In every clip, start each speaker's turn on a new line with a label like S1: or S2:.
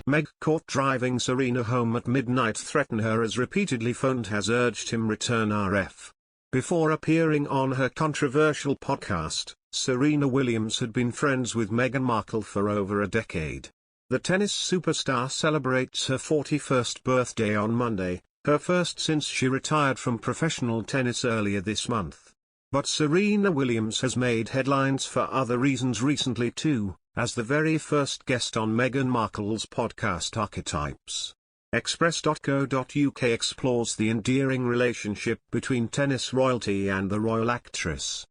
S1: Meg caught driving Serena home at midnight threaten her as repeatedly PHONED has urged him return RF. Before appearing on her controversial podcast, Serena Williams had been friends with Meghan Markle for over a decade. The tennis superstar celebrates her 41st birthday on Monday, her first since she retired from professional tennis earlier this month. But Serena Williams has made headlines for other reasons recently too, as the very first guest on Meghan Markle's podcast Archetypes. Express.co.uk explores the endearing relationship between tennis royalty and the royal actress.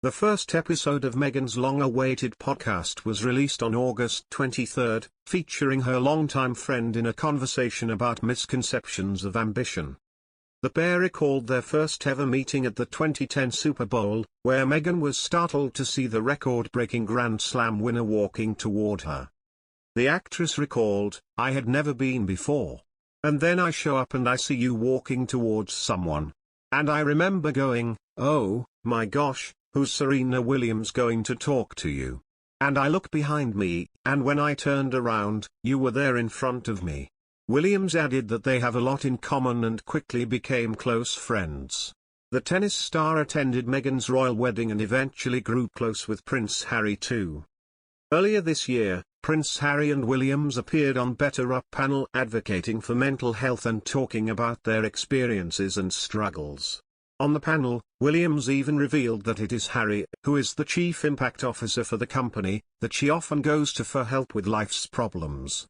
S1: The first episode of Meghan's long-awaited podcast was released on August 23, featuring her longtime friend in a conversation about misconceptions of ambition. The pair recalled their first-ever meeting at the 2010 Super Bowl, where Meghan was startled to see the record-breaking Grand Slam winner walking toward her. The actress recalled, "I had never been before. And then I show up and I see you walking towards someone. And I remember going, oh, my gosh, who's Serena Williams going to talk to you? And I look behind me, and when I turned around, you were there in front of me." Williams added that they have a lot in common and quickly became close friends. The tennis star attended Meghan's royal wedding and eventually grew close with Prince Harry too. Earlier this year, Prince Harry and Williams appeared on Better Up panel advocating for mental health and talking about their experiences and struggles. On the panel, Williams even revealed that it is Harry, who is the chief impact officer for the company, that she often goes to for help with life's problems.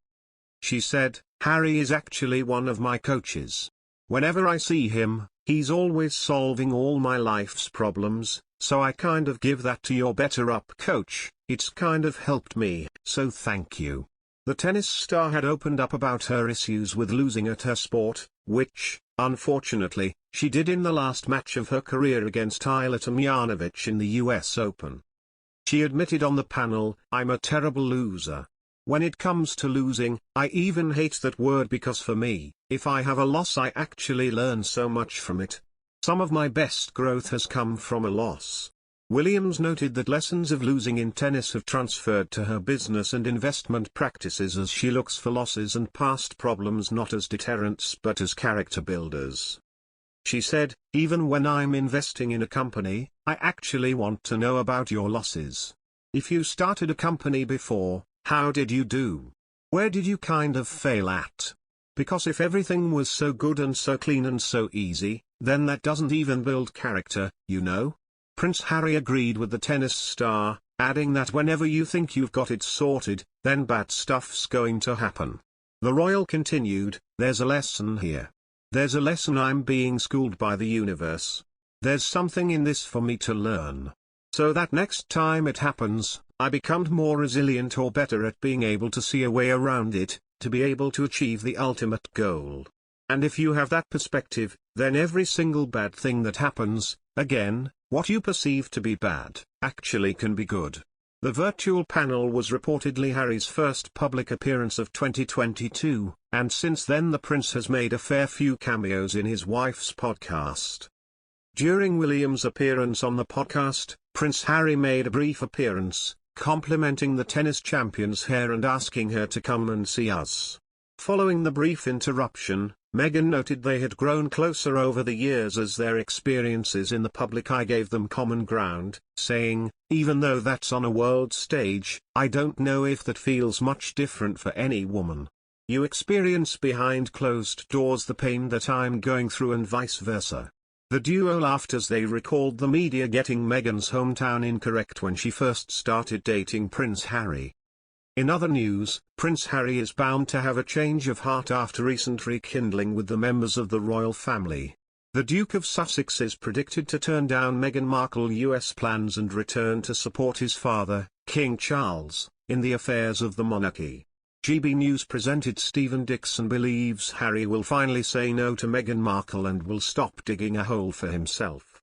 S1: She said, "Harry is actually one of my coaches. Whenever I see him, he's always solving all my life's problems, so I kind of give that to your Better Up coach. It's kind of helped me, so thank you." The tennis star had opened up about her issues with losing at her sport, which, unfortunately, she did in the last match of her career against Ajla Tomljanovic in the US Open. She admitted on the panel, "I'm a terrible loser. When it comes to losing, I even hate that word because for me, if I have a loss I actually learn so much from it. Some of my best growth has come from a loss." Williams noted that lessons of losing in tennis have transferred to her business and investment practices as she looks for losses and past problems not as deterrents but as character builders. She said, "Even when I'm investing in a company, I actually want to know about your losses. If you started a company before, how did you do? Where did you kind of fail at? Because if everything was so good and so clean and so easy, then that doesn't even build character, you know?" Prince Harry agreed with the tennis star, adding that whenever you think you've got it sorted, then bad stuff's going to happen. The royal continued, "There's a lesson here. There's a lesson I'm being schooled by the universe. There's something in this for me to learn. So that next time it happens, I become more resilient or better at being able to see a way around it, to be able to achieve the ultimate goal. And if you have that perspective, then every single bad thing that happens, again, what you perceive to be bad, actually can be good." The virtual panel was reportedly Harry's first public appearance of 2022, and since then the prince has made a fair few cameos in his wife's podcast. During Williams' appearance on the podcast, Prince Harry made a brief appearance, complimenting the tennis champion's hair and asking her to come and see us. Following the brief interruption, Meghan noted they had grown closer over the years as their experiences in the public eye gave them common ground, saying, "Even though that's on a world stage, I don't know if that feels much different for any woman. You experience behind closed doors the pain that I'm going through and vice versa." The duo laughed as they recalled the media getting Meghan's hometown incorrect when she first started dating Prince Harry. In other news, Prince Harry is bound to have a change of heart after recent rekindling with the members of the royal family. The Duke of Sussex is predicted to turn down Meghan Markle's US plans and return to support his father, King Charles, in the affairs of the monarchy. GB News presenter Stephen Dixon believes Harry will finally say no to Meghan Markle and will stop digging a hole for himself.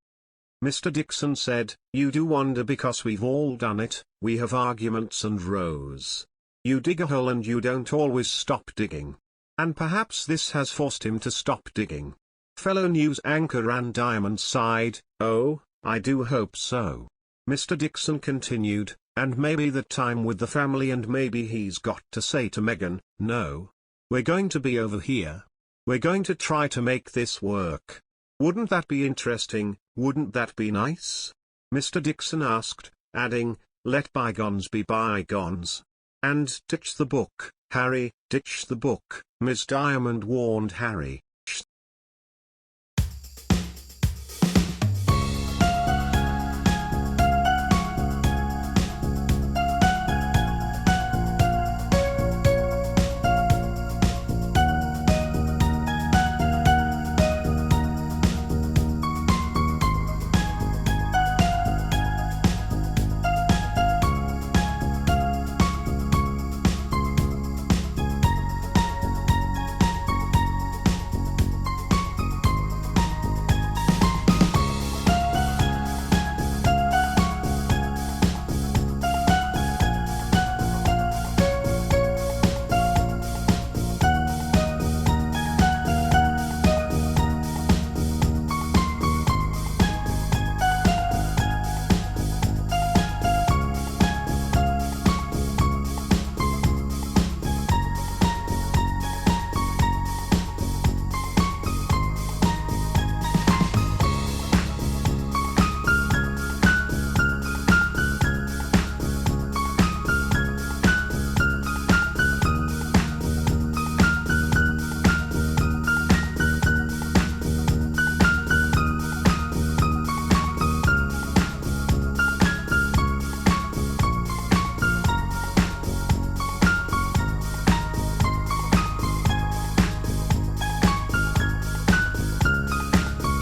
S1: Mr. Dixon said, "You do wonder because we've all done it, we have arguments and rows. You dig a hole and you don't always stop digging. And perhaps this has forced him to stop digging." Fellow news anchor Ann Diamond sighed, "Oh, I do hope so." Mr. Dixon continued, And maybe that time with the family, and maybe he's got to say to Meghan, no. We're going to be over here. We're going to try to make this work. Wouldn't that be interesting, wouldn't that be nice? Mr. Dixon asked, adding, let bygones be bygones. And ditch the book, Harry, ditch the book, Miss Diamond warned Harry.